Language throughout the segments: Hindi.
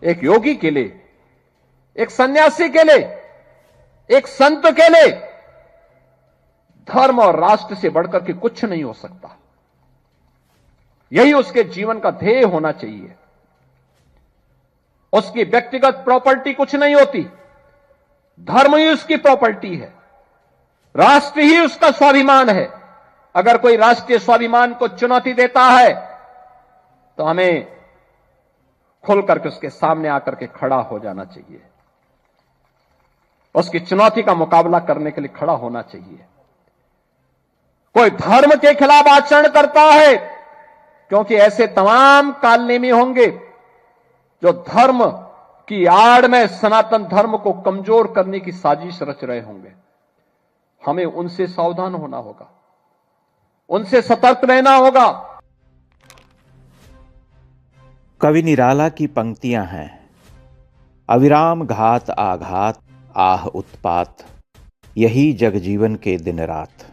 एक योगी के लिए, एक सन्यासी के लिए, एक संत के लिए धर्म और राष्ट्र से बढ़कर के कुछ नहीं हो सकता। यही उसके जीवन का ध्येय होना चाहिए। उसकी व्यक्तिगत प्रॉपर्टी कुछ नहीं होती, धर्म ही उसकी प्रॉपर्टी है, राष्ट्र ही उसका स्वाभिमान है। अगर कोई राष्ट्रीय स्वाभिमान को चुनौती देता है तो हमें खुल करके उसके सामने आकर के खड़ा हो जाना चाहिए, उसकी चुनौती का मुकाबला करने के लिए खड़ा होना चाहिए। कोई धर्म के खिलाफ आचरण करता है, क्योंकि ऐसे तमाम कालनेमी होंगे जो धर्म की आड़ में सनातन धर्म को कमजोर करने की साजिश रच रहे होंगे। हमें उनसे सावधान होना होगा, उनसे सतर्क रहना होगा। कवि निराला की पंक्तियां हैं, अविराम घात आघात आह उत्पात, यही जगजीवन के दिन रात।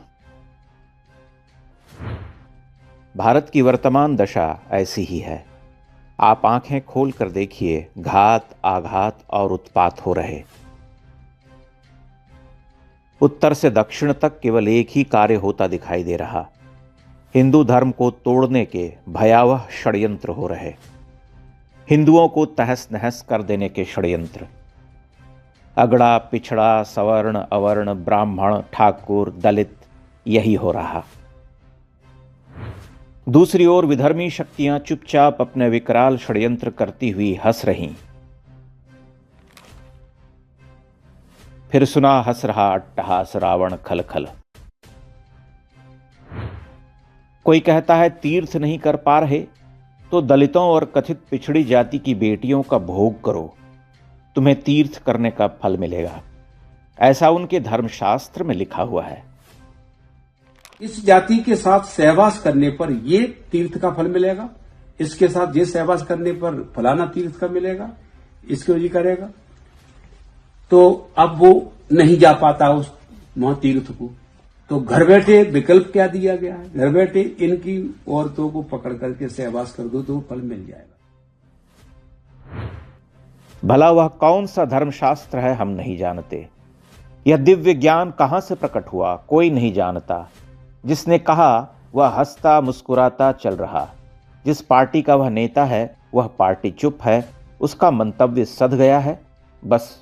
भारत की वर्तमान दशा ऐसी ही है। आप आंखें खोल कर देखिए, घात आघात और उत्पात हो रहे। उत्तर से दक्षिण तक केवल एक ही कार्य होता दिखाई दे रहा, हिंदू धर्म को तोड़ने के भयावह षड्यंत्र हो रहे, हिंदुओं को तहस नहस कर देने के षड्यंत्र। अगड़ा पिछड़ा, सवर्ण अवर्ण, ब्राह्मण ठाकुर दलित, यही हो रहा। दूसरी ओर विधर्मी शक्तियां चुपचाप अपने विकराल षड्यंत्र करती हुई हंस रहीं। फिर सुना हंस रहा अट्टहास रावण खलखल। कोई कहता है तीर्थ नहीं कर पा रहे तो दलितों और कथित पिछड़ी जाति की बेटियों का भोग करो, तुम्हें तीर्थ करने का फल मिलेगा, ऐसा उनके धर्मशास्त्र में लिखा हुआ है। इस जाति के साथ सहवास करने पर ये तीर्थ का फल मिलेगा, इसके साथ ये सहवास करने पर फलाना तीर्थ का मिलेगा, इसको ये करेगा। तो अब वो नहीं जा पाता उस वहां तीर्थ को, तो घर बैठे विकल्प क्या दिया गया है, घर बैठे इनकी औरतों को पकड़ करके सहवास कर दो तो फल मिल जाएगा। भला वह कौन सा धर्मशास्त्र है हम नहीं जानते, यह दिव्य ज्ञान कहां से प्रकट हुआ कोई नहीं जानता। जिसने कहा वह हंसता मुस्कुराता चल रहा, जिस पार्टी का वह नेता है वह पार्टी चुप है, उसका मंतव्य सध गया है, बस